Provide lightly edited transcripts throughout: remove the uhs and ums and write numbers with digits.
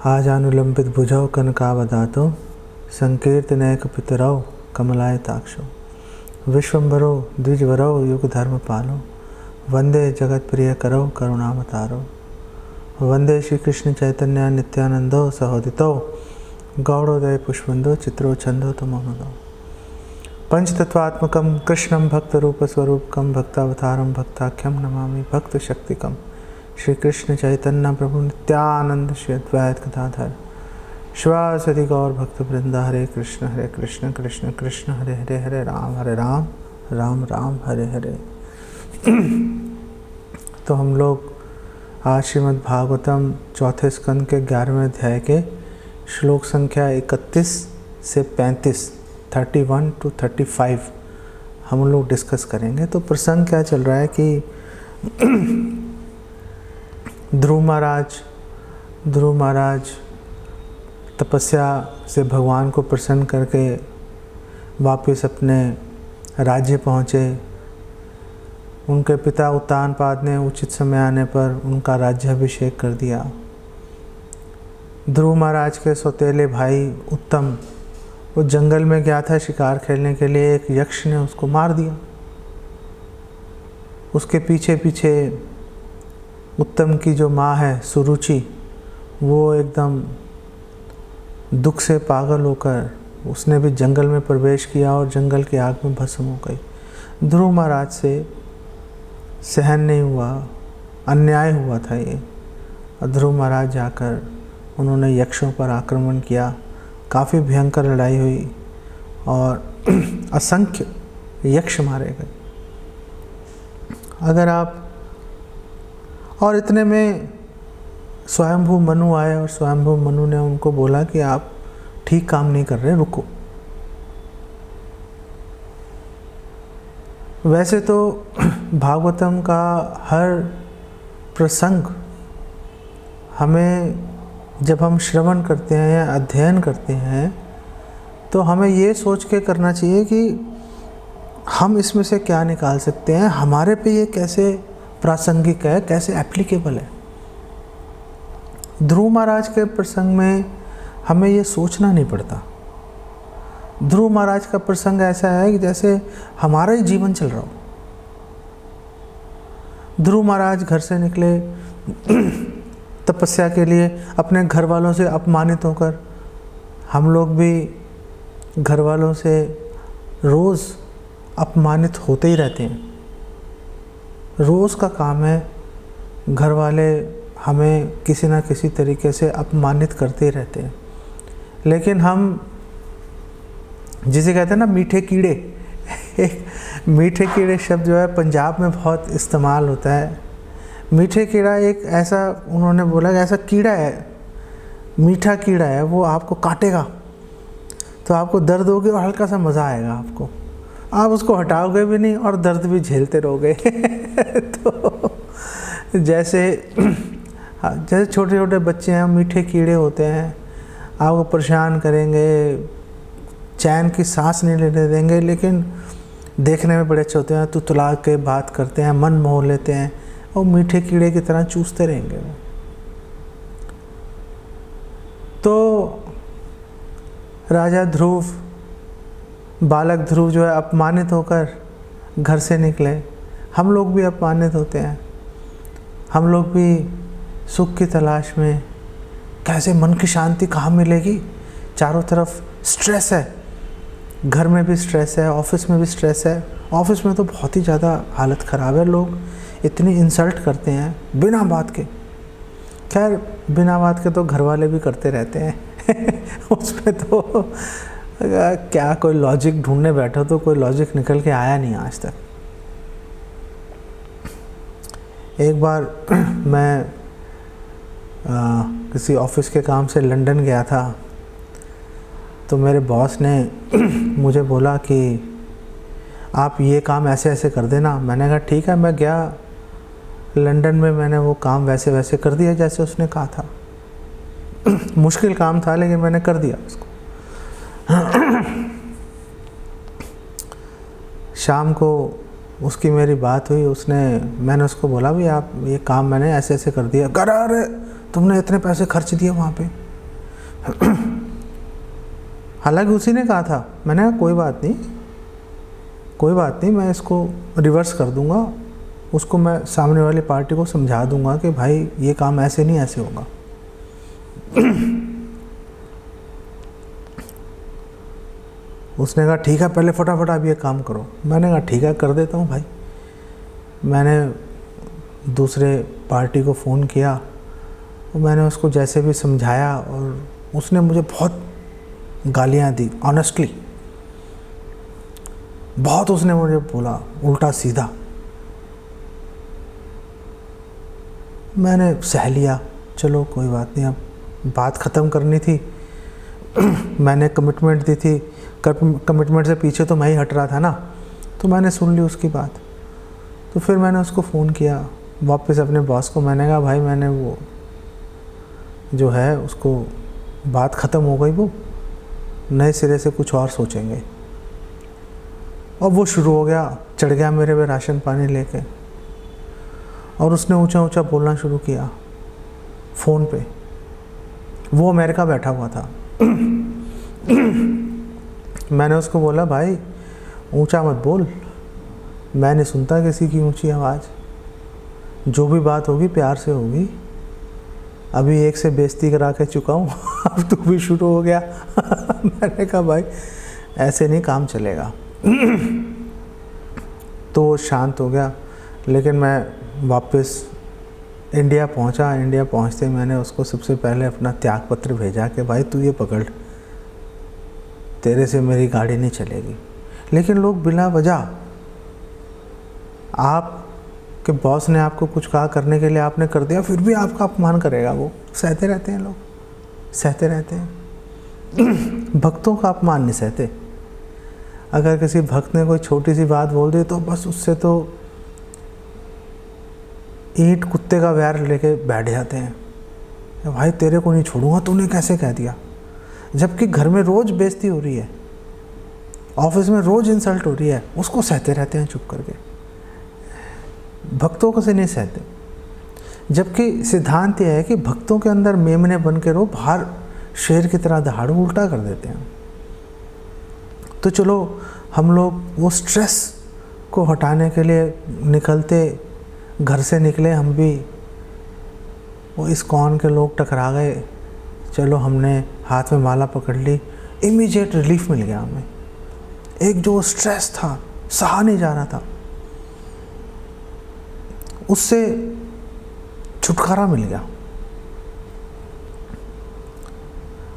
आजानुलंबित भुजौ कनकावदातो संकीर्तनैक पितरौ कमलायताक्षौ विश्वम्भरो द्विजवरौ युग धर्म पालो वंदे जगत प्रिय करो करुणावतारो वंदे श्री कृष्ण चैतन्य नित्यानंदो सहोदितो गौड़ोदय पुष्पंदो चित्रो छंदो तमोनदो पंचतत्वात्मकं कृष्णं भक्तरूपस्वरूपकं भक्तावतारं भक्ताख्यं नमामि भक्तशक्तिकं श्री कृष्ण चैतन्य प्रभु नित्यानंद श्री अद्वैत गदाधर शिवासदि गौर भक्तवृंद हरे कृष्ण कृष्ण कृष्ण हरे हरे हरे राम राम राम हरे हरे। तो हम लोग आज श्रीमद् भागवतम चौथे स्कंद के 11वें अध्याय के श्लोक संख्या 31 से 35 31 to 35 हम लोग डिस्कस करेंगे। तो प्रसंग क्या चल रहा है कि ध्रुव महाराज तपस्या से भगवान को प्रसन्न करके वापस अपने राज्य पहुँचे। उनके पिता उत्तानपाद ने उचित समय आने पर उनका राज्याभिषेक कर दिया। ध्रुव महाराज के सौतेले भाई उत्तम वो जंगल में गया था शिकार खेलने के लिए, एक यक्ष ने उसको मार दिया। उसके पीछे पीछे उत्तम की जो माँ है सुरुचि, वो एकदम दुख से पागल होकर उसने भी जंगल में प्रवेश किया और जंगल की आग में भस्म हो गई। ध्रुव महाराज से सहन नहीं हुआ, अन्याय हुआ था ये। ध्रुव महाराज जाकर उन्होंने यक्षों पर आक्रमण किया, काफ़ी भयंकर लड़ाई हुई और असंख्य यक्ष मारे गए। अगर आप और इतने में स्वयंभू मनु आए और स्वयंभू मनु ने उनको बोला कि आप ठीक काम नहीं कर रहे, रुको। वैसे तो भागवतम का हर प्रसंग हमें जब हम श्रवण करते हैं या अध्ययन करते हैं तो हमें ये सोच के करना चाहिए कि हम इसमें से क्या निकाल सकते हैं, हमारे पे ये कैसे प्रासंगिक है, कैसे एप्लीकेबल है। ध्रुव महाराज के प्रसंग में हमें ये सोचना नहीं पड़ता। ध्रुव महाराज का प्रसंग ऐसा है कि जैसे हमारा ही जीवन चल रहा हो। ध्रुव महाराज घर से निकले तपस्या के लिए अपने घर वालों से अपमानित होकर। हम लोग भी घर वालों से रोज़ अपमानित होते ही रहते हैं। रोज़ का काम है, घर वाले हमें किसी ना किसी तरीके से अपमानित करते ही रहते हैं। लेकिन हम जिसे कहते हैं ना मीठे कीड़े मीठे कीड़े शब्द जो है पंजाब में बहुत इस्तेमाल होता है। मीठे कीड़ा एक ऐसा, उन्होंने बोला कि ऐसा कीड़ा है, मीठा कीड़ा है, वो आपको काटेगा तो आपको दर्द होगी और हल्का सा मज़ा आएगा आपको, आप उसको हटाओगे भी नहीं और दर्द भी झेलते रहोगे। तो जैसे छोटे छोटे बच्चे हैं, मीठे कीड़े होते हैं, आपको परेशान करेंगे, चैन की सांस नहीं लेने देंगे, लेकिन देखने में बड़े अच्छे होते हैं, तुतला के बात करते हैं, मन मोह लेते हैं और मीठे कीड़े की तरह चूसते रहेंगे। तो राजा ध्रुव, बालक ध्रुव जो है अपमानित होकर घर से निकले। हम लोग भी अपमानित होते हैं, हम लोग भी सुख की तलाश में, कैसे मन की शांति कहाँ मिलेगी, चारों तरफ स्ट्रेस है, घर में भी स्ट्रेस है, ऑफिस में भी स्ट्रेस है। ऑफिस में तो बहुत ही ज़्यादा हालत ख़राब है, लोग इतनी इंसल्ट करते हैं बिना बात के। खैर बिना बात के तो घर वाले भी करते रहते हैं उसमें तो क्या कोई लॉजिक ढूंढने बैठो तो कोई लॉजिक निकल के आया नहीं आज तक। एक बार मैं किसी ऑफिस के काम से लंदन गया था, तो मेरे बॉस ने मुझे बोला कि आप ये काम ऐसे ऐसे कर देना। मैंने कहा ठीक है। मैं गया लंदन में, मैंने वो काम वैसे वैसे कर दिया जैसे उसने कहा था। मुश्किल काम था लेकिन मैंने कर दिया उसको। शाम को उसकी मेरी बात हुई, मैंने उसको बोला भी आप ये काम मैंने ऐसे ऐसे कर दिया। अरे तुमने इतने पैसे खर्च दिए वहाँ पे, हालांकि उसी ने कहा था, मैंने कहा कोई बात नहीं, कोई बात नहीं, मैं इसको रिवर्स कर दूंगा, उसको मैं सामने वाली पार्टी को समझा दूंगा कि भाई ये काम ऐसे नहीं ऐसे होगा। उसने कहा ठीक है, पहले फटाफट आप ये काम करो। मैंने कहा ठीक है, कर देता हूँ भाई। मैंने दूसरे पार्टी को फ़ोन किया, मैंने उसको जैसे भी समझाया और उसने मुझे बहुत गालियाँ दी, ऑनेस्टली बहुत उसने मुझे बोला उल्टा सीधा। मैंने सह लिया, चलो कोई बात नहीं, अब बात ख़त्म करनी थी। मैंने कमिटमेंट दी थी, कमिटमेंट से पीछे तो मैं ही हट रहा था ना, तो मैंने सुन ली उसकी बात। तो फिर मैंने उसको फ़ोन किया वापस अपने बॉस को। मैंने कहा भाई मैंने वो जो है उसको बात ख़त्म हो गई, वो नए सिरे से कुछ और सोचेंगे। और वो शुरू हो गया, चढ़ गया मेरे पे राशन पानी लेके, और उसने ऊंचा ऊंचा बोलना शुरू किया फ़ोन पे। वो अमेरिका बैठा हुआ था। मैंने उसको बोला भाई ऊंचा मत बोल, मैं नहीं सुनता किसी की ऊंची आवाज़, जो भी बात होगी प्यार से होगी। अभी एक से बेइज्जती करा के चुका हूँ, अब तू भी शुरू हो गया। मैंने कहा भाई ऐसे नहीं काम चलेगा। तो वो शांत हो गया, लेकिन मैं वापस इंडिया पहुंचा। इंडिया पहुंचते मैंने उसको सबसे पहले अपना त्याग पत्र भेजा कि भाई तू ये पकड़, तेरे से मेरी गाड़ी नहीं चलेगी। लेकिन लोग बिना वजह, आपके बॉस ने आपको कुछ कहा करने के लिए, आपने कर दिया, फिर भी आपका अपमान करेगा। वो सहते रहते हैं, लोग सहते रहते हैं। भक्तों का अपमान नहीं सहते। अगर किसी भक्त ने कोई छोटी सी बात बोल दी तो बस उससे तो ईंट कुत्ते का वैर लेके बैठ जाते हैं। भाई तेरे को नहीं छोड़ूंगा, तूने कैसे कह दिया, जबकि घर में रोज़ बेइज्जती हो रही है, ऑफिस में रोज़ इंसल्ट हो रही है, उसको सहते रहते हैं चुप करके। भक्तों को से नहीं सहते, जबकि सिद्धांत यह है कि भक्तों के अंदर मेमने बन के रहो, बाहर शेर की तरह दहाड़ो, उल्टा कर देते हैं। तो चलो हम लोग वो स्ट्रेस को हटाने के लिए निकलते, घर से निकले हम भी, वो इस्कॉन के लोग टकरा गए, चलो हमने हाथ में माला पकड़ ली, इमीडिएट रिलीफ मिल गया हमें। एक जो स्ट्रेस था, सहा नहीं जा रहा था, उससे छुटकारा मिल गया।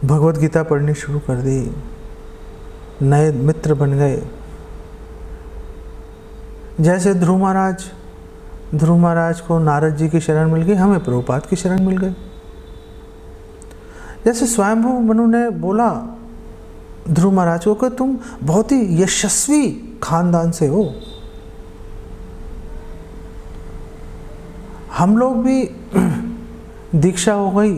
भगवत गीता पढ़नी शुरू कर दी, नए मित्र बन गए। जैसे ध्रुव महाराज को नारद जी की शरण मिल गई, हमें प्रभुपाद की शरण मिल गई। जैसे स्वयंभू मनु ने बोला ध्रुव महाराज को कि तुम बहुत ही यशस्वी खानदान से हो, हम लोग भी दीक्षा हो गई,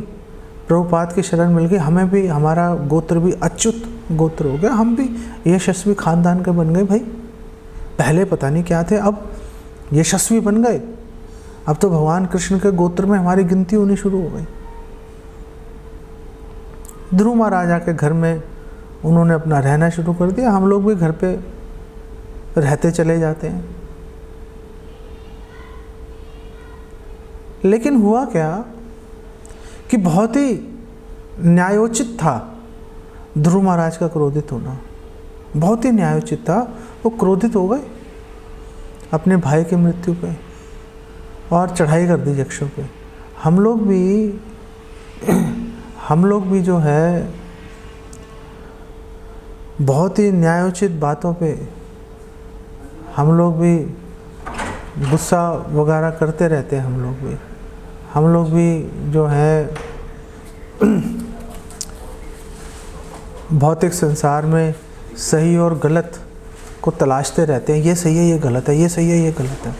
प्रभुपाद की शरण मिल गई, हमें भी, हमारा गोत्र भी अच्युत गोत्र हो गया, हम भी यशस्वी खानदान के बन गए। भाई पहले पता नहीं क्या थे, अब यशस्वी बन गए, अब तो भगवान कृष्ण के गोत्र में हमारी गिनती होनी शुरू हो गई। ध्रुव महाराजा के घर में उन्होंने अपना रहना शुरू कर दिया, हम लोग भी घर पे रहते चले जाते हैं। लेकिन हुआ क्या कि बहुत ही न्यायोचित था ध्रुव महाराज का क्रोधित होना, बहुत ही न्यायोचित था। वो क्रोधित हो गए अपने भाई की मृत्यु पे और चढ़ाई कर दी यक्षों पे। हम लोग भी जो है बहुत ही न्यायोचित बातों पे हम लोग भी गुस्सा वगैरह करते रहते हैं। हम लोग भी जो है भौतिक संसार में सही और गलत को तलाशते रहते हैं, ये सही है ये गलत है, ये सही है ये गलत है,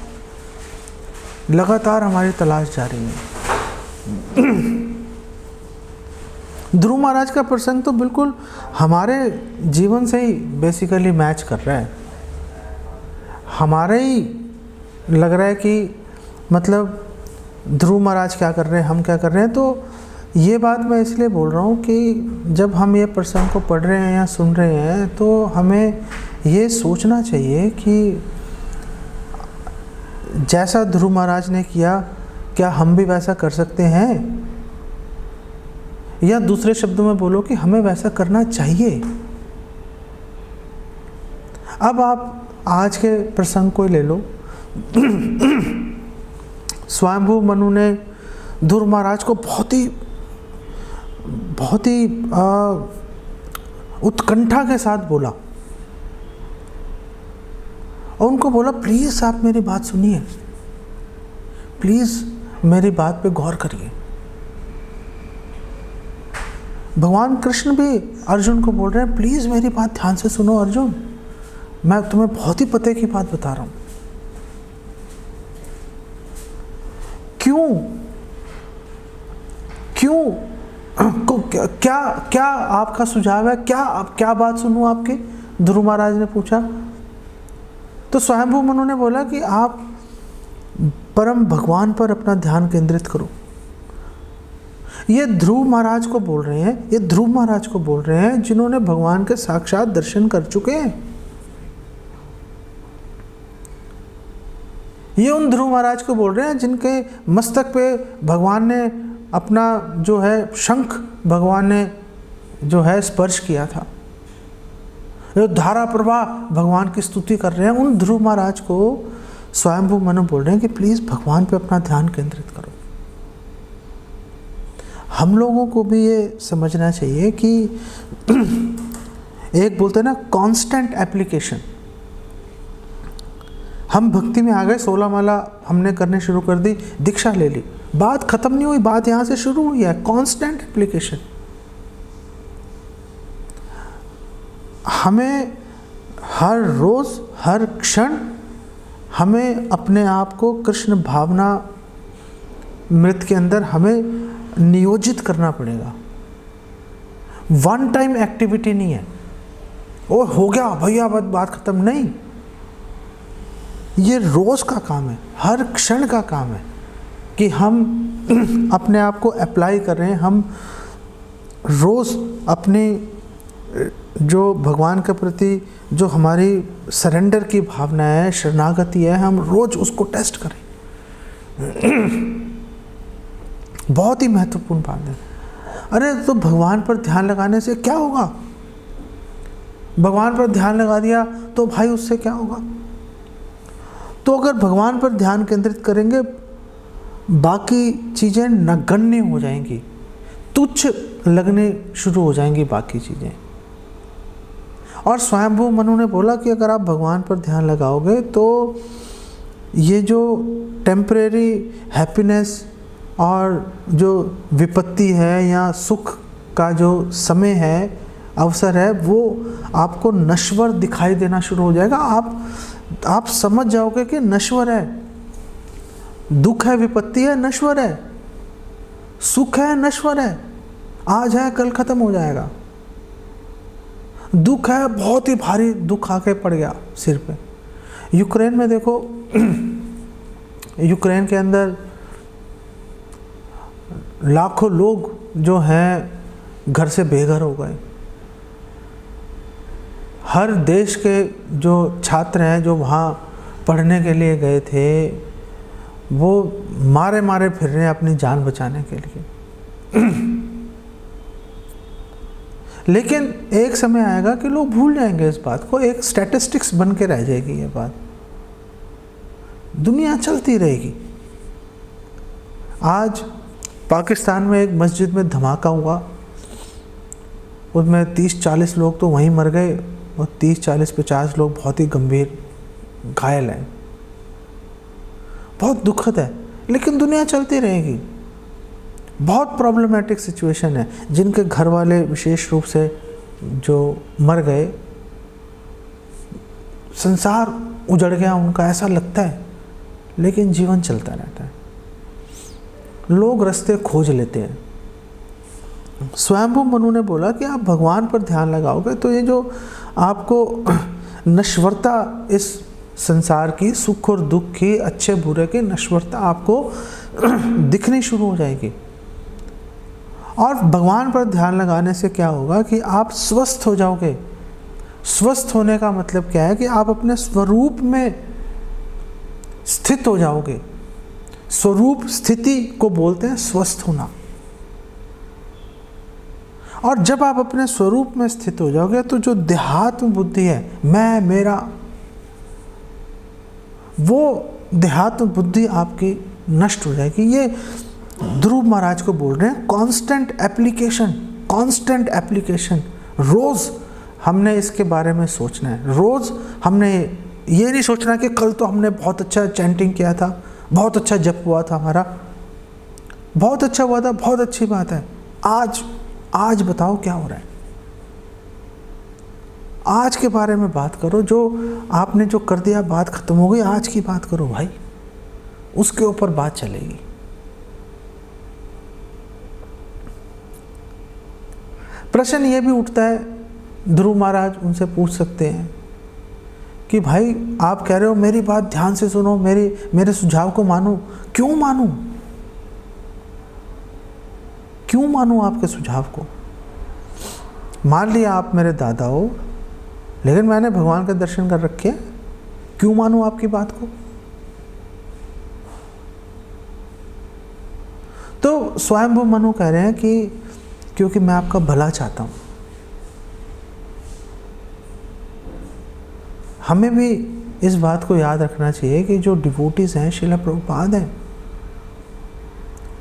लगातार हमारी तलाश जारी है। ध्रुव महाराज का प्रसंग तो बिल्कुल हमारे जीवन से ही बेसिकली मैच कर रहा है। हमारे ही लग रहा है कि मतलब ध्रुव महाराज क्या कर रहे हैं, हम क्या कर रहे हैं, तो ये बात मैं इसलिए बोल रहा हूँ कि जब हम ये प्रसंग को पढ़ रहे हैं या सुन रहे हैं तो हमें ये सोचना चाहिए कि जैसा ध्रुव महाराज ने किया, क्या हम भी वैसा कर सकते हैं? या दूसरे शब्दों में बोलो कि हमें वैसा करना चाहिए। अब आप आज के प्रसंग को ले लो। स्वयंभू मनु ने ध्रुव महाराज को बहुत ही उत्कंठा के साथ बोला और उनको बोला, प्लीज़ आप मेरी बात सुनिए, प्लीज़ मेरी बात पे गौर करिए। भगवान कृष्ण भी अर्जुन को बोल रहे हैं, प्लीज़ मेरी बात ध्यान से सुनो अर्जुन, मैं तुम्हें बहुत ही पते की बात बता रहा हूँ। क्यों क्या आपका सुझाव है? क्या बात सुनूं आपके? ध्रुव महाराज ने पूछा। तो स्वयंभू मनु ने बोला कि आप परम भगवान पर अपना ध्यान केंद्रित करो। ये ध्रुव महाराज को बोल रहे हैं, जिन्होंने भगवान के साक्षात दर्शन कर चुके हैं। ये उन ध्रुव महाराज को बोल रहे हैं जिनके मस्तक पे भगवान ने अपना जो है शंख भगवान ने जो है स्पर्श किया था। जो धारा प्रवाह भगवान की स्तुति कर रहे हैं, उन ध्रुव महाराज को स्वयंभू मनु बोल रहे हैं कि प्लीज़ भगवान पे अपना ध्यान केंद्रित करो। हम लोगों को भी ये समझना चाहिए कि एक बोलते हैं ना कांस्टेंट एप्लीकेशन। हम भक्ति में आ गए, 16 माला हमने करने शुरू कर दी, दीक्षा ले ली, बात खत्म नहीं हुई, बात यहाँ से शुरू हुई है। Constant application. हमें हर रोज़ हर क्षण हमें अपने आप को कृष्ण भावना मृत के अंदर हमें नियोजित करना पड़ेगा। वन टाइम एक्टिविटी नहीं है, ओ हो गया भैया बात खत्म, नहीं। ये रोज़ का काम है, हर क्षण का काम है कि हम अपने आप को अप्लाई कर रहे हैं। हम रोज़ अपनी जो भगवान के प्रति जो हमारी सरेंडर की भावना है, शरणागति है, हम रोज़ उसको टेस्ट करें। बहुत ही महत्वपूर्ण बात है। अरे तो भगवान पर ध्यान लगाने से क्या होगा? भगवान पर ध्यान लगा दिया तो भाई उससे क्या होगा? तो अगर भगवान पर ध्यान केंद्रित करेंगे, बाकी चीज़ें नगण्य हो जाएंगी, तुच्छ लगने शुरू हो जाएंगी बाकी चीज़ें। और स्वयंभू मनु ने बोला कि अगर आप भगवान पर ध्यान लगाओगे तो ये जो टेम्परेरी हैप्पीनेस और जो विपत्ति है या सुख का जो समय है, अवसर है, वो आपको नश्वर दिखाई देना शुरू हो जाएगा। आप समझ जाओगे कि नश्वर है, दुख है, विपत्ति है, नश्वर है, सुख है, नश्वर है, आज है कल खत्म हो जाएगा। दुख है, बहुत ही भारी दुख आके पड़ गया सिर पे। यूक्रेन में देखो, यूक्रेन के अंदर लाखों लोग जो हैं घर से बेघर हो गए। हर देश के जो छात्र हैं जो वहाँ पढ़ने के लिए गए थे, वो मारे मारे फिर रहे हैं अपनी जान बचाने के लिए। लेकिन एक समय आएगा कि लोग भूल जाएंगे इस बात को, एक स्टैटिस्टिक्स बन के रह जाएगी ये बात, दुनिया चलती रहेगी। आज पाकिस्तान में एक मस्जिद में धमाका हुआ, उसमें 30-40 लोग तो वहीं मर गए और 30-40-50 लोग बहुत ही गंभीर घायल हैं। बहुत दुखद है, लेकिन दुनिया चलती रहेगी। बहुत प्रॉब्लमेटिक सिचुएशन है। जिनके घर वाले विशेष रूप से जो मर गए, संसार उजड़ गया उनका, ऐसा लगता है, लेकिन जीवन चलता रहता है। लोग रास्ते खोज लेते हैं। स्वयंभू मनु ने बोला कि आप भगवान पर ध्यान लगाओगे तो ये जो आपको नश्वरता, इस संसार की सुख और दुख की, अच्छे बुरे की नश्वरता आपको दिखनी शुरू हो जाएगी। और भगवान पर ध्यान लगाने से क्या होगा कि आप स्वस्थ हो जाओगे। स्वस्थ होने का मतलब क्या है कि आप अपने स्वरूप में स्थित हो जाओगे। स्वरूप स्थिति को बोलते हैं स्वस्थ होना। और जब आप अपने स्वरूप में स्थित हो जाओगे तो जो देहात्म बुद्धि है, मैं मेरा, वो देहात्म बुद्धि आपकी नष्ट हो जाएगी। ये ध्रुव महाराज को बोल रहे हैं कांस्टेंट एप्लीकेशन, कांस्टेंट एप्लीकेशन। रोज हमने इसके बारे में सोचना है। रोज हमने ये नहीं सोचना कि कल तो हमने बहुत अच्छा चैंटिंग किया था, बहुत अच्छा जप हुआ था हमारा, बहुत अच्छा हुआ था, बहुत अच्छी बात है। आज बताओ क्या हो रहा है। आज के बारे में बात करो। जो आपने जो कर दिया बात खत्म हो गई, आज की बात करो भाई, उसके ऊपर बात चलेगी। प्रश्न ये भी उठता है, ध्रुव महाराज उनसे पूछ सकते हैं कि भाई आप कह रहे हो मेरी बात ध्यान से सुनो, मेरे सुझाव को मानो। क्यों मानूं? क्यों मानूं आपके सुझाव को? मान लिया आप मेरे दादा हो, लेकिन मैंने भगवान के दर्शन कर रखे हैं, क्यों मानूं आपकी बात को? तो स्वयंभू मनु कह रहे हैं कि क्योंकि मैं आपका भला चाहता हूं। हमें भी इस बात को याद रखना चाहिए कि जो डिवोटीज हैं, श्रील प्रभुपाद हैं,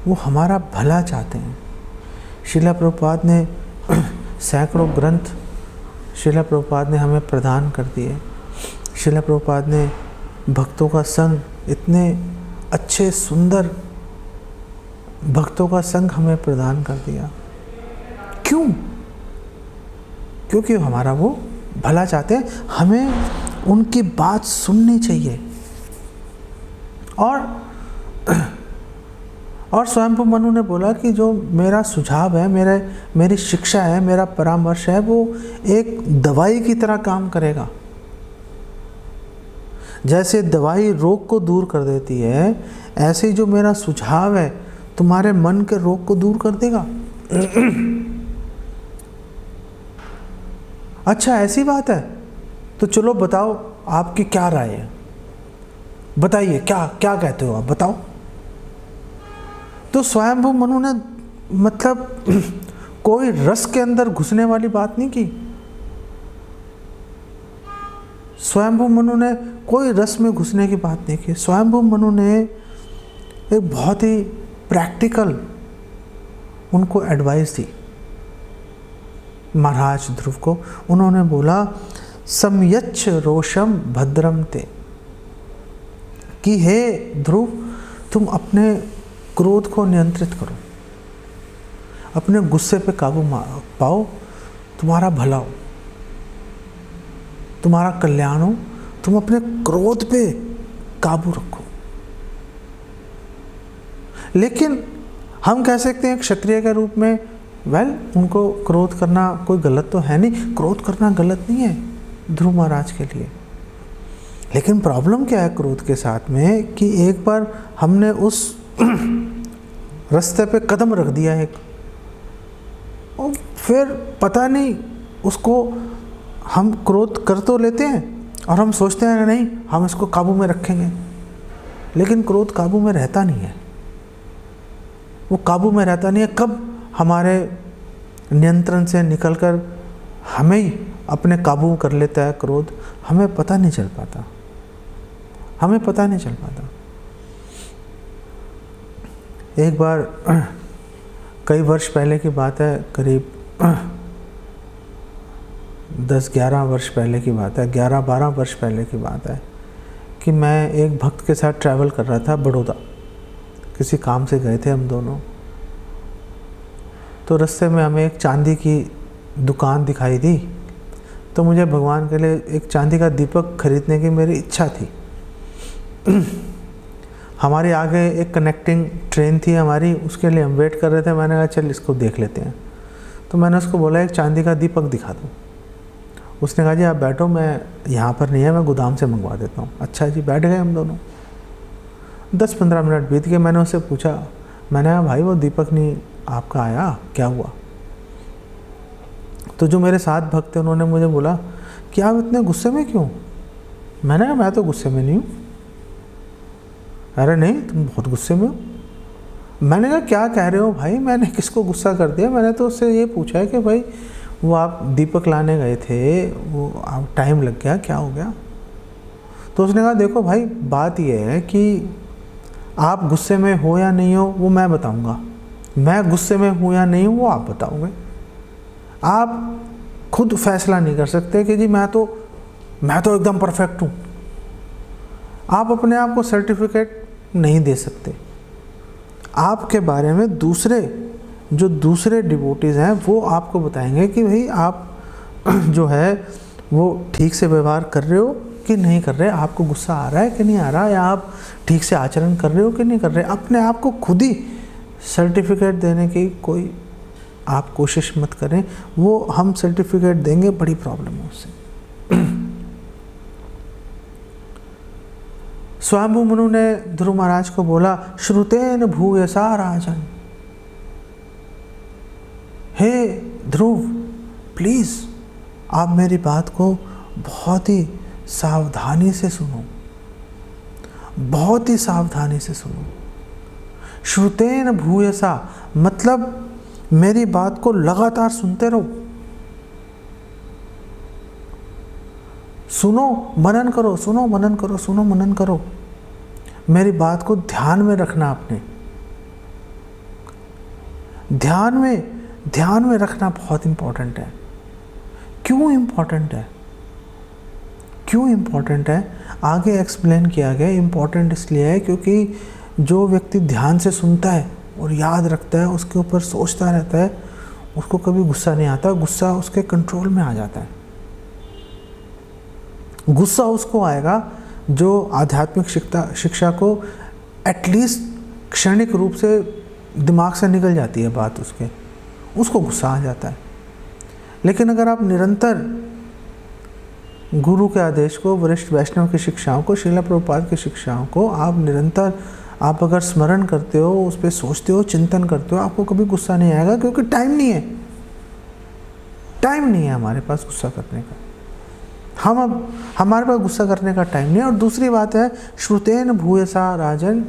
वो हमारा भला चाहते हैं। श्रील प्रभुपाद ने सैकड़ों ग्रंथ श्रील प्रभुपाद ने हमें प्रदान कर दिए। श्रील प्रभुपाद ने भक्तों का संग, इतने अच्छे सुंदर भक्तों का संग हमें प्रदान कर दिया। क्यों? क्योंकि हमारा वो भला चाहते हैं। हमें उनकी बात सुननी चाहिए। और स्वयंभू मनु ने बोला कि जो मेरा सुझाव है, मेरी शिक्षा है, मेरा परामर्श है, वो एक दवाई की तरह काम करेगा। जैसे दवाई रोग को दूर कर देती है, ऐसे ही जो मेरा सुझाव है तुम्हारे मन के रोग को दूर कर देगा। अच्छा, ऐसी बात है तो चलो बताओ आपकी क्या राय है, बताइए क्या क्या कहते हो आप, बताओ। तो स्वयंभू मनु ने मतलब कोई रस के अंदर घुसने वाली बात नहीं की। स्वयंभू मनु ने कोई रस में घुसने की बात नहीं की। स्वयंभू मनु ने एक बहुत ही प्रैक्टिकल उनको एडवाइस दी महाराज ध्रुव को। उन्होंने बोला संयच्छ रोषम भद्रम ते, कि हे ध्रुव तुम अपने क्रोध को नियंत्रित करो, अपने गुस्से पे काबू पाओ, तुम्हारा भला हो, तुम्हारा कल्याण हो, तुम अपने क्रोध पे काबू रखो। लेकिन हम कह सकते हैं क्षत्रिय के रूप में, उनको क्रोध करना कोई गलत तो है नहीं, क्रोध करना गलत नहीं है ध्रुव महाराज के लिए। लेकिन प्रॉब्लम क्या है क्रोध के साथ में कि एक बार हमने उस रास्ते पे कदम रख दिया एक, और फिर पता नहीं उसको हम क्रोध कर तो लेते हैं और हम सोचते हैं नहीं हम इसको काबू में रखेंगे, लेकिन क्रोध काबू में रहता नहीं है। वो काबू में रहता नहीं है। कब हमारे नियंत्रण से निकलकर हमें ही अपने काबू कर लेता है क्रोध, हमें पता नहीं चल पाता, हमें पता नहीं चल पाता। एक बार कई वर्ष पहले की बात है, करीब 10-11 वर्ष पहले की बात है, 11-12 वर्ष पहले की बात है कि मैं एक भक्त के साथ ट्रैवल कर रहा था बड़ौदा। किसी काम से गए थे हम दोनों। तो रास्ते में हमें एक चांदी की दुकान दिखाई दी, तो मुझे भगवान के लिए एक चांदी का दीपक खरीदने की मेरी इच्छा थी। हमारे आगे एक कनेक्टिंग ट्रेन थी हमारी, उसके लिए हम वेट कर रहे थे। मैंने कहा चल इसको देख लेते हैं। तो मैंने उसको बोला एक चांदी का दीपक दिखा दो। उसने कहा जी आप बैठो, मैं यहाँ पर नहीं है, मैं गोदाम से मंगवा देता हूँ। अच्छा जी, बैठ गए हम दोनों। 10-15 मिनट बीत गए। मैंने उससे पूछा, मैंने कहा भाई वो दीपक नहीं आपका आया, क्या हुआ? तो जो मेरे साथ भक्त थे उन्होंने मुझे बोला कि आप इतने गुस्से में क्यों? मैंने कहा मैं तो गुस्से में नहीं हूँ। अरे नहीं, तुम बहुत गुस्से में हो। मैंने कहा क्या कह रहे हो भाई, मैंने किसको गुस्सा कर दिया? मैंने तो उससे ये पूछा है कि भाई वो आप दीपक लाने गए थे, वो आप टाइम लग गया, क्या हो गया? तो उसने कहा देखो भाई, बात ये है कि आप गुस्से में हो या नहीं हो वो मैं बताऊंगा, मैं गुस्से में हूँ या नहीं हूँ वो आप बताओगे। आप खुद फैसला नहीं कर सकते कि जी मैं तो एकदम परफेक्ट हूँ। आप अपने आप को सर्टिफिकेट नहीं दे सकते। आपके बारे में दूसरे डिवोटीज़ हैं वो आपको बताएंगे कि भाई आप जो है वो ठीक से व्यवहार कर रहे हो कि नहीं कर रहे, आपको गुस्सा आ रहा है कि नहीं आ रहा, या आप ठीक से आचरण कर रहे हो कि नहीं कर रहे। अपने आप को खुद ही सर्टिफिकेट देने की कोई आप कोशिश मत करें, वो हम सर्टिफिकेट देंगे, बड़ी प्रॉब्लम है उससे। स्वयंभू मनु ने ध्रुव महाराज को बोला, श्रुतेन भूयसा राजन, हे ध्रुव प्लीज़ आप मेरी बात को बहुत ही सावधानी से सुनो, बहुत ही सावधानी से सुनो। श्रुतेन भूयसा मतलब मेरी बात को लगातार सुनते रहो, सुनो मनन करो, सुनो मनन करो, सुनो मनन करो। मेरी बात को ध्यान में रखना, आपने ध्यान में रखना बहुत इम्पोर्टेंट है। क्यों इम्पोर्टेंट है? क्यों इम्पोर्टेंट है आगे एक्सप्लेन किया गया। इम्पोर्टेंट इसलिए है क्योंकि जो व्यक्ति ध्यान से सुनता है और याद रखता है, उसके ऊपर सोचता रहता है, उसको कभी गुस्सा नहीं आता, गुस्सा उसके कंट्रोल में आ जाता है। गुस्सा उसको आएगा जो आध्यात्मिक शिक्षा को एटलीस्ट क्षणिक रूप से दिमाग से निकल जाती है बात, उसको गुस्सा आ जाता है। लेकिन अगर आप निरंतर गुरु के आदेश को, वरिष्ठ वैष्णव की शिक्षाओं को, श्रील प्रभुपाद की शिक्षाओं को आप निरंतर आप अगर स्मरण करते हो, उस पर सोचते हो, चिंतन करते हो, आपको कभी गुस्सा नहीं आएगा, क्योंकि टाइम नहीं है हमारे पास गुस्सा करने का। हमारे पास गुस्सा करने का टाइम नहीं है। और दूसरी बात है श्रुतेन भूयसा राजन,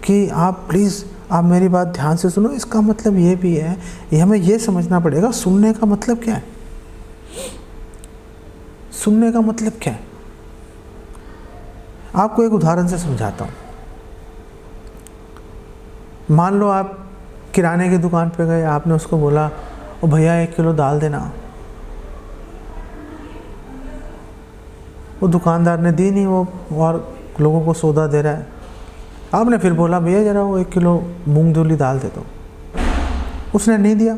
कि आप प्लीज़ आप मेरी बात ध्यान से सुनो। इसका मतलब ये भी है, ये हमें ये समझना पड़ेगा सुनने का मतलब क्या है। सुनने का मतलब क्या है? आपको एक उदाहरण से समझाता हूँ। मान लो आप किराने की दुकान पे गए, आपने उसको बोला, ओ भैया 1 किलो दाल देना। वो दुकानदार ने दी नहीं, वो और लोगों को सौदा दे रहा है। आपने फिर बोला भैया ज़रा वो 1 किलो मूंग धुली दाल दे दो। उसने नहीं दिया।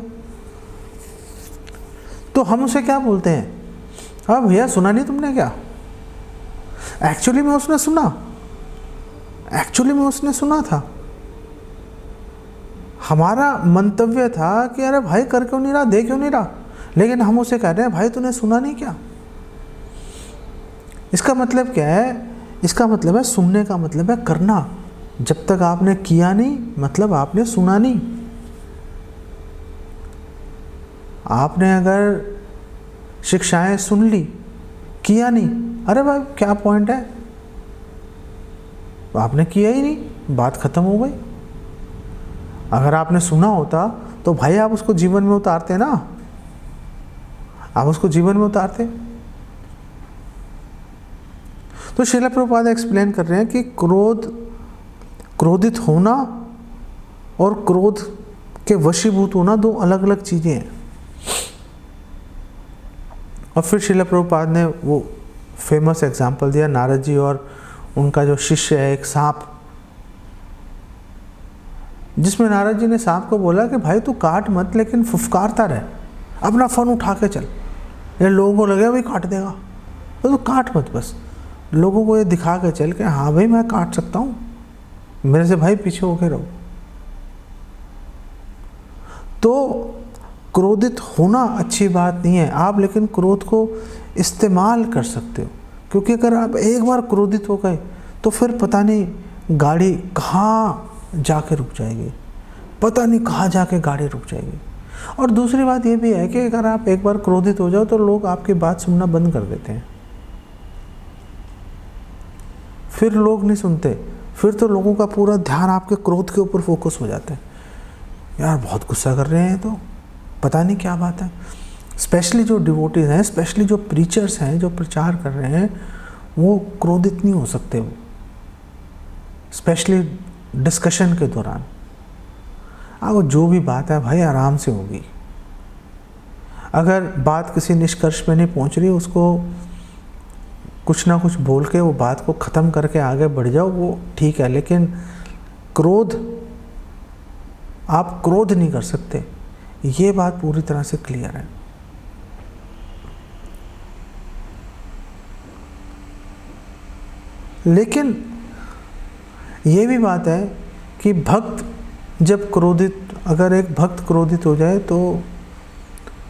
तो हम उसे क्या बोलते हैं? हाँ भैया सुना नहीं तुमने क्या? एक्चुअली में उसने सुना था। हमारा मंतव्य था कि अरे भाई कर क्यों नहीं रहा, दे क्यों नहीं रहा, लेकिन हम उसे कह रहे हैं भाई तूने सुना नहीं क्या। इसका मतलब क्या है? इसका मतलब है सुनने का मतलब है करना। जब तक आपने किया नहीं मतलब आपने सुना नहीं। आपने अगर शिक्षाएं सुन ली, किया नहीं, अरे भाई क्या पॉइंट है, आपने किया ही नहीं, बात खत्म हो गई। अगर आपने सुना होता तो भाई आप उसको जीवन में उतारते ना, आप उसको जीवन में उतारते। तो श्रील प्रभुपाद एक्सप्लेन कर रहे हैं कि क्रोधित होना और क्रोध के वशीभूत होना दो अलग अलग चीज़ें हैं। और फिर श्रील प्रभुपाद ने वो फेमस एग्जाम्पल दिया, नारद जी और उनका जो शिष्य है एक सांप, जिसमें नारद जी ने सांप को बोला कि भाई तू काट मत, लेकिन फुफकारता रहे, अपना फन उठा के चल, ये लोगों को लगे भाई काट देगा, तो तू काट मत, बस लोगों को ये दिखा के चल के हाँ भाई मैं काट सकता हूँ, मेरे से भाई पीछे होके रहो। तो क्रोधित होना अच्छी बात नहीं है आप, लेकिन क्रोध को इस्तेमाल कर सकते हो, क्योंकि अगर आप एक बार क्रोधित हो गए तो फिर पता नहीं गाड़ी कहाँ जाके रुक जाएगी। पता नहीं कहाँ जाके गाड़ी रुक जाएगी। और दूसरी बात ये भी है कि अगर आप एक बार क्रोधित हो जाओ तो लोग आपकी बात सुनना बंद कर देते हैं, फिर लोग नहीं सुनते, फिर तो लोगों का पूरा ध्यान आपके क्रोध के ऊपर फोकस हो जाता है। यार बहुत गुस्सा कर रहे हैं, तो पता नहीं क्या बात है। स्पेशली जो डिवोटीज हैं, स्पेशली जो प्रीचर्स हैं, जो प्रचार कर रहे हैं, वो क्रोधित नहीं हो सकते, वो स्पेशली डिस्कशन के दौरान। वो जो भी बात है भाई आराम से होगी। अगर बात किसी निष्कर्ष पे नहीं पहुंच रही, उसको कुछ ना कुछ बोल के वो बात को ख़त्म करके आगे बढ़ जाओ, वो ठीक है। लेकिन क्रोध, आप क्रोध नहीं कर सकते, ये बात पूरी तरह से क्लियर है। लेकिन ये भी बात है कि भक्त जब क्रोधित, अगर एक भक्त क्रोधित हो जाए तो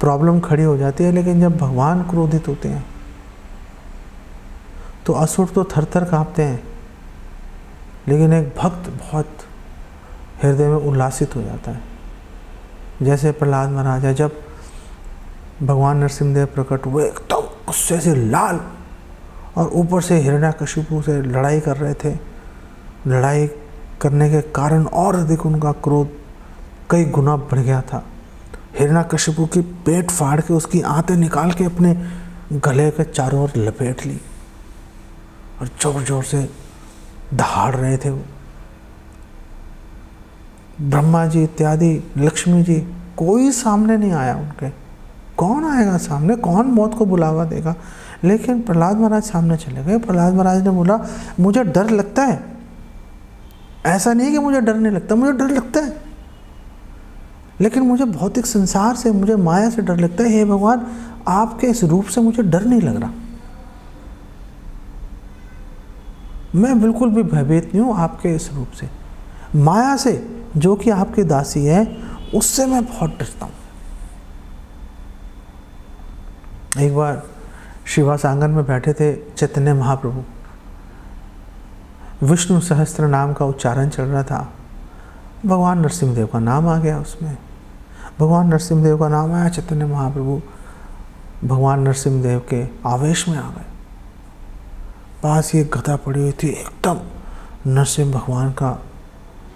प्रॉब्लम खड़ी हो जाती है। लेकिन जब भगवान क्रोधित होते हैं तो असुर तो थर-थर कांपते हैं, लेकिन एक भक्त बहुत हृदय में उल्लासित हो जाता है। जैसे प्रहलाद महाराज है, जब भगवान नरसिंहदेव प्रकट हुए एकदम गुस्से से लाल, और ऊपर से हिरण्याकशिपु से लड़ाई कर रहे थे। लड़ाई करने के कारण और अधिक उनका क्रोध कई गुना बढ़ गया था। हिरण्याकशिपु की पेट फाड़ के उसकी आंतें निकाल के अपने गले के चारों ओर लपेट ली और जोर जोर से दहाड़ रहे थे वो। ब्रह्मा जी इत्यादि, लक्ष्मी जी, कोई सामने नहीं आया उनके। कौन आएगा सामने, कौन मौत को बुलावा देगा? लेकिन प्रहलाद महाराज सामने चले गए। प्रहलाद महाराज ने बोला, मुझे डर लगता है। ऐसा नहीं कि मुझे डर नहीं लगता, मुझे डर लगता है, लेकिन मुझे भौतिक संसार से, मुझे माया से डर लगता है। हे भगवान, आपके इस रूप से मुझे डर नहीं लग रहा। मैं बिल्कुल भी भयभीत नहीं हूँ आपके इस रूप से। माया से, जो कि आपकी दासी है, उससे मैं बहुत डरता हूँ। एक बार शिवास आंगन में बैठे थे चैतन्य महाप्रभु, विष्णु सहस्त्र नाम का उच्चारण चल रहा था। भगवान नरसिंहदेव का नाम आ गया उसमें। भगवान नरसिंहदेव का नाम आया, चैतन्य महाप्रभु भगवान नरसिंहदेव के आवेश में आ गए। पास ये गदा पड़ी हुई थी, एकदम नरसिंह भगवान का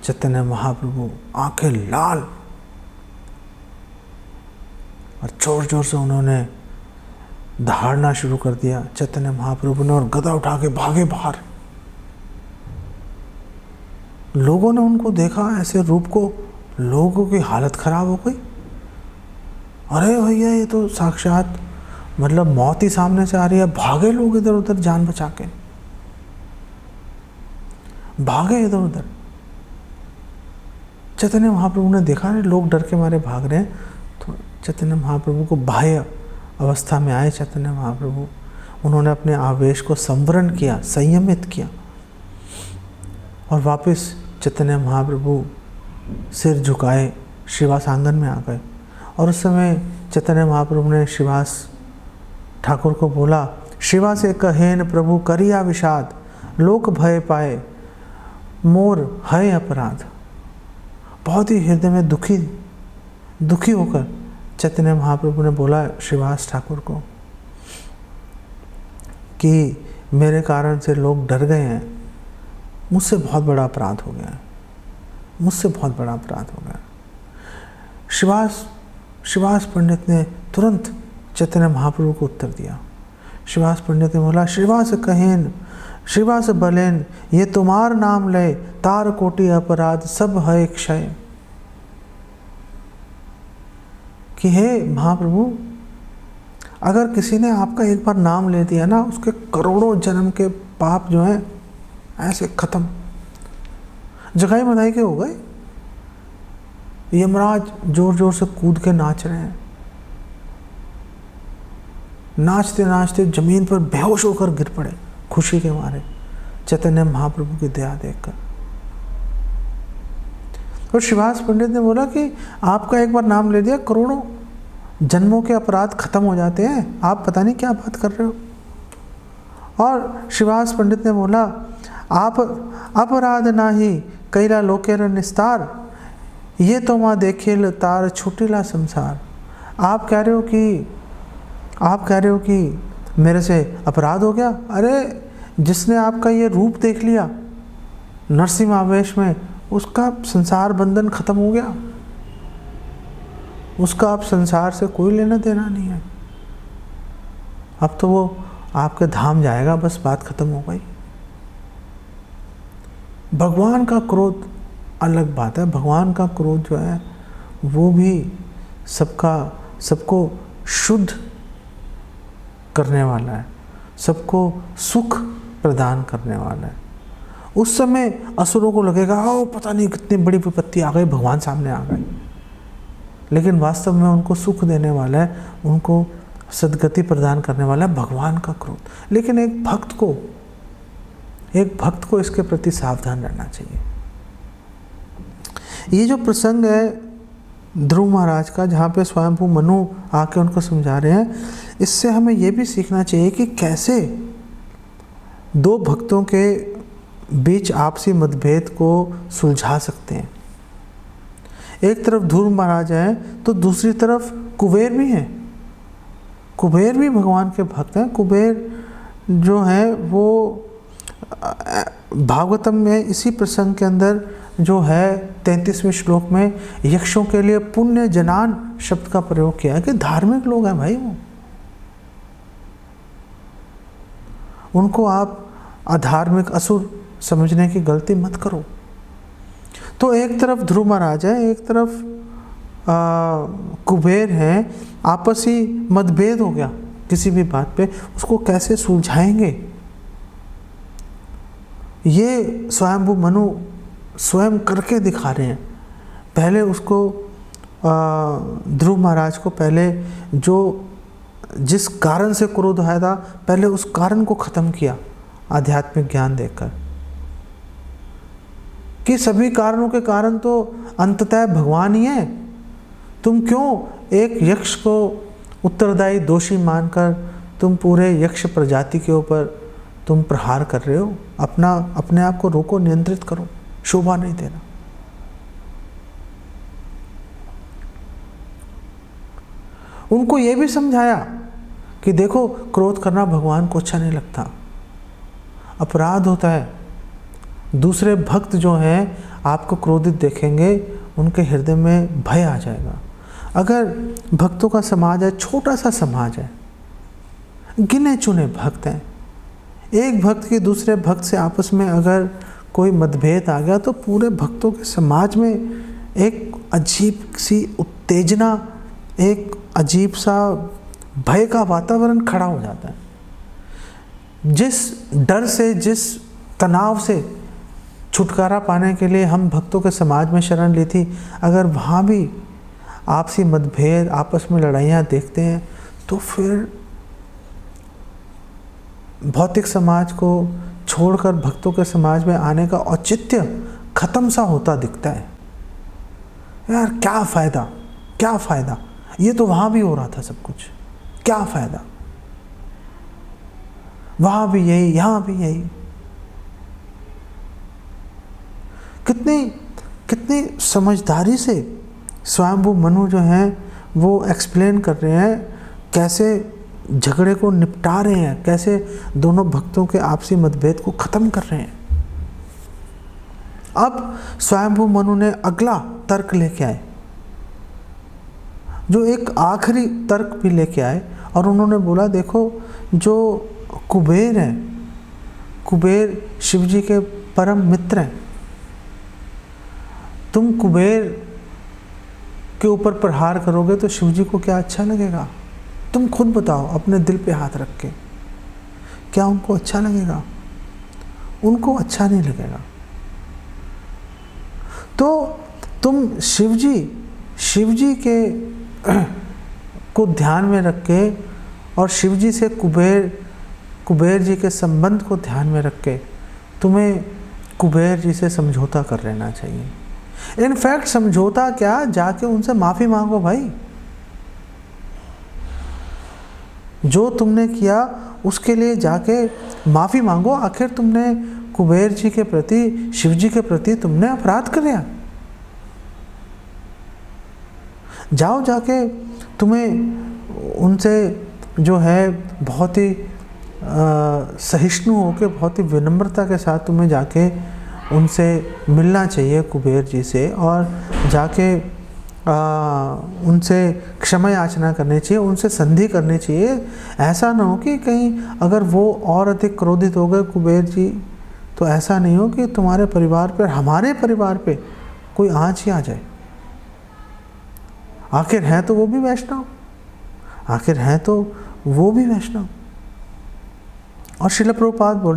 चैतन्य महाप्रभु, आंखें लाल, और जोर जोर से उन्होंने दहाड़ना शुरू कर दिया चैतन्य महाप्रभु ने, और गदा उठा के भागे बाहर। लोगों ने उनको देखा, ऐसे रूप को, लोगों की हालत खराब हो गई। अरे भैया, ये तो साक्षात मतलब मौत ही सामने से आ रही है। भागे लोग इधर उधर, जान बचा के भागे इधर उधर। चैतन्य महाप्रभु ने देखा लोग डर के मारे भाग रहे हैं, तो चैतन्य महाप्रभु को बाह्य अवस्था में आए चैतन्य महाप्रभु। उन्होंने अपने आवेश को संवरण किया, संयमित किया, और वापस चैतन्य महाप्रभु सिर झुकाए श्रीवास आंगन में आ गए। और उस समय चैतन्य महाप्रभु ने श्रीवास ठाकुर को बोला, श्रीवास कहेन प्रभु करिया विषाद, लोक भय पाए मोर है अपराध। बहुत ही हृदय में दुखी होकर चैतन्य महाप्रभु ने बोला श्रीवास ठाकुर को कि मेरे कारण से लोग डर गए हैं, मुझसे बहुत बड़ा अपराध हो गया है, मुझसे बहुत बड़ा अपराध हो गया। श्रीवास पंडित ने तुरंत चैतन्य महाप्रभु को उत्तर दिया। श्रीवास पंडित ने बोला, श्रीवास कहेन श्रीवास बलेन, ये तुम्हार नाम ले, तार कोटि अपराध सब है क्षय। कि हे महाप्रभु, अगर किसी ने आपका एक बार नाम ले दिया ना, उसके करोड़ों जन्म के पाप जो हैं ऐसे खत्म, जगाई मदाई के हो गए। यमराज जोर जोर से कूद के नाच रहे हैं, नाचते नाचते जमीन पर बेहोश होकर गिर पड़े खुशी के मारे चैतन्य महाप्रभु की दया देखकर। तो श्रीवास पंडित ने बोला कि आपका एक बार नाम ले दिया, करोड़ों जन्मों के अपराध खत्म हो जाते हैं, आप पता नहीं क्या बात कर रहे हो। और श्रीवास पंडित ने बोला, आप अपराध नाही कैला लोकेर निस्तार, ये तो माँ देखिए तार छुटीला संसार। आप कह रहे हो कि मेरे से अपराध हो गया। अरे जिसने आपका ये रूप देख लिया नरसिंह आवेश में, उसका संसार बंधन खत्म हो गया, उसका अब संसार से कोई लेना देना नहीं है। अब तो वो आपके धाम जाएगा, बस बात खत्म हो गई। भगवान का क्रोध अलग बात है। भगवान का क्रोध जो है वो भी सबको शुद्ध करने वाला है, सबको सुख प्रदान करने वाला है। उस समय असुरों को लगेगा ओ पता नहीं कितनी बड़ी विपत्ति आ गई, भगवान सामने आ गए, लेकिन वास्तव में उनको सुख देने वाला है, उनको सद्गति प्रदान करने वाला है भगवान का क्रोध। लेकिन एक भक्त को इसके प्रति सावधान रहना चाहिए। ये जो प्रसंग है ध्रुव महाराज का, जहाँ पे स्वयंभू मनु आके उनको समझा रहे हैं, इससे हमें ये भी सीखना चाहिए कि कैसे दो भक्तों के बीच आपसी मतभेद को सुलझा सकते हैं। एक तरफ ध्रुव महाराज हैं तो दूसरी तरफ कुबेर भी हैं। कुबेर भी भगवान के भक्त हैं। कुबेर जो है वो भागवतम में इसी प्रसंग के अंदर जो है 33वें श्लोक में यक्षों के लिए पुण्य जनान शब्द का प्रयोग किया है कि धार्मिक लोग हैं भाई वो, उनको आप अधार्मिक असुर समझने की गलती मत करो। तो एक तरफ ध्रुव महाराज है, एक तरफ कुबेर हैं, आपसी मतभेद हो गया किसी भी बात पे, उसको कैसे सुलझाएंगे ये स्वयंभू मनु स्वयं करके दिखा रहे हैं। पहले उसको ध्रुव महाराज को पहले जो जिस कारण से क्रोध आया था, पहले उस कारण को खत्म किया आध्यात्मिक ज्ञान देकर, कि सभी कारणों के कारण तो अंततः भगवान ही है। तुम क्यों एक यक्ष को उत्तरदायी दोषी मानकर तुम पूरे यक्ष प्रजाति के ऊपर तुम प्रहार कर रहे हो? अपने आप को रोको, नियंत्रित करो, शोभा नहीं देना। उनको ये भी समझाया कि देखो क्रोध करना भगवान को अच्छा नहीं लगता, अपराध होता है। दूसरे भक्त जो हैं आपको क्रोधित देखेंगे, उनके हृदय में भय आ जाएगा। अगर भक्तों का समाज है, छोटा सा समाज है, गिने चुने भक्त हैं, एक भक्त के दूसरे भक्त से आपस में अगर कोई मतभेद आ गया तो पूरे भक्तों के समाज में एक अजीब सी उत्तेजना, एक अजीब सा भय का वातावरण खड़ा हो जाता है। जिस डर से, जिस तनाव से छुटकारा पाने के लिए हम भक्तों के समाज में शरण ली थी, अगर वहाँ भी आपसी मतभेद, आपस में लड़ाइयाँ देखते हैं, तो फिर भौतिक समाज को छोड़कर भक्तों के समाज में आने का औचित्य खत्म सा होता दिखता है। यार क्या फ़ायदा, क्या फ़ायदा, ये तो वहाँ भी हो रहा था सब कुछ, क्या फ़ायदा, वहाँ भी यही, यहाँ भी यही। कितनी समझदारी से स्वयंभू मनु जो हैं वो एक्सप्लेन कर रहे हैं, कैसे झगड़े को निपटा रहे हैं, कैसे दोनों भक्तों के आपसी मतभेद को ख़त्म कर रहे हैं। अब स्वयंभू मनु ने अगला तर्क लेके आए, जो एक आखिरी तर्क भी लेके आए, और उन्होंने बोला देखो जो कुबेर हैं, कुबेर शिवजी के परम मित्र हैं, तुम कुबेर के ऊपर प्रहार करोगे तो शिवजी को क्या अच्छा लगेगा? तुम खुद बताओ अपने दिल पे हाथ रख के, क्या उनको अच्छा लगेगा? उनको अच्छा नहीं लगेगा। तो तुम शिवजी के को ध्यान में रख के और शिवजी से कुबेर जी के संबंध को ध्यान में रख के तुम्हें कुबेर जी से समझौता कर लेना चाहिए। इनफैक्ट समझौता क्या, जाके उनसे माफ़ी मांगो भाई। जो तुमने किया उसके लिए जाके माफ़ी मांगो। आखिर तुमने कुबेर जी के प्रति, शिव जी के प्रति तुमने अपराध किया। जाओ जाके तुम्हें उनसे जो है बहुत ही सहिष्णु होकर, बहुत ही विनम्रता के साथ तुम्हें जाके उनसे मिलना चाहिए कुबेर जी से, और जाके उनसे क्षमा याचना करनी चाहिए, उनसे संधि करनी चाहिए। ऐसा ना हो कि कहीं अगर वो और अधिक क्रोधित हो गए कुबेर जी, तो ऐसा नहीं हो कि तुम्हारे परिवार पर, हमारे परिवार पे कोई आँच ही आ जाए। आखिर हैं तो वो भी वैष्णव, आखिर हैं तो वो भी वैष्णव। और श्रील प्रभुपाद बोल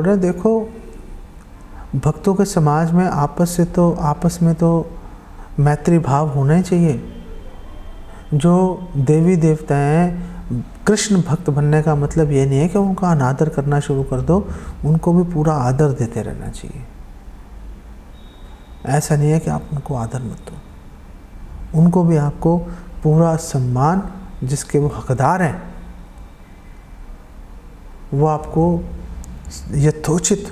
रहे हैं देखो, भक्तों के समाज में आपस में तो मैत्री भाव होना ही चाहिए। जो देवी देवता हैं, कृष्ण भक्त बनने का मतलब ये नहीं है कि उनका अनादर करना शुरू कर दो, उनको भी पूरा आदर देते रहना चाहिए। ऐसा नहीं है कि आप उनको आदर मत दो, उनको भी आपको पूरा सम्मान, जिसके वो हकदार हैं, वो आपको यथोचित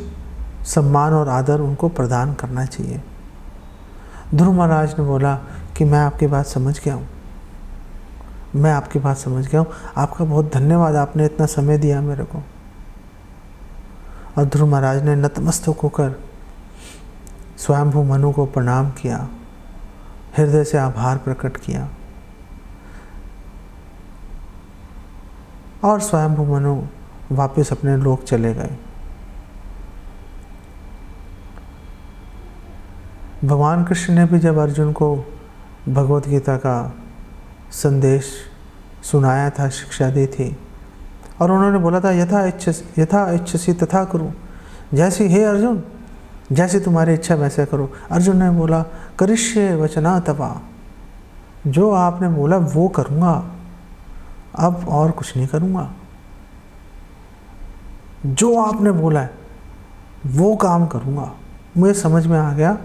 सम्मान और आदर उनको प्रदान करना चाहिए। ध्रुव महाराज ने बोला कि मैं आपकी बात समझ गया हूँ, मैं आपकी बात समझ गया हूँ, आपका बहुत धन्यवाद, आपने इतना समय दिया मेरे को। और ध्रुव महाराज ने नतमस्तक होकर स्वयंभू मनु को प्रणाम किया, हृदय से आभार प्रकट किया, और स्वयंभू मनु वापस अपने लोक चले गए। भगवान कृष्ण ने भी जब अर्जुन को भगवत गीता का संदेश सुनाया था, शिक्षा दी थी, और उन्होंने बोला था यथा इच्छसी तथा करो, जैसी हे अर्जुन, जैसी तुम्हारी इच्छा वैसे करो। अर्जुन ने बोला करिष्ये वचना तवा, जो आपने बोला वो करूँगा, अब और कुछ नहीं करूँगा। जो आपने बोला है वो काम करूँगा। मुझे समझ में आ गया।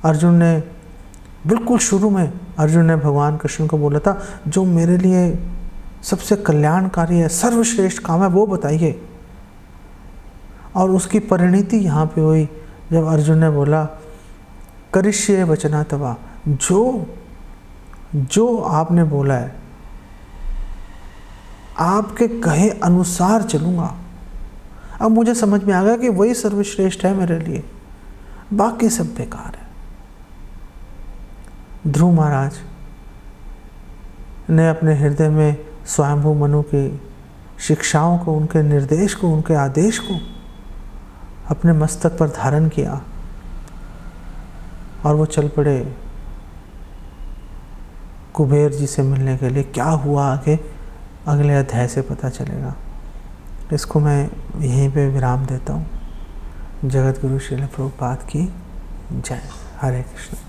अर्जुन ने बिल्कुल शुरू में अर्जुन ने भगवान कृष्ण को बोला था, जो मेरे लिए सबसे कल्याणकारी है, सर्वश्रेष्ठ काम है, वो बताइए। और उसकी परिणति यहाँ पे हुई जब अर्जुन ने बोला करिष्ये वचना तवा, जो आपने बोला है आपके कहे अनुसार चलूँगा। अब मुझे समझ में आ गया कि वही सर्वश्रेष्ठ है मेरे लिए, बाकी सब बेकार है। ध्रुव महाराज ने अपने हृदय में स्वयंभू मनु की शिक्षाओं को, उनके निर्देश को, उनके आदेश को अपने मस्तक पर धारण किया, और वो चल पड़े कुबेर जी से मिलने के लिए। क्या हुआ आगे अगले अध्याय से पता चलेगा। इसको मैं यहीं पे विराम देता हूँ। जगत गुरु श्रील प्रभुपाद की जय। हरे कृष्ण।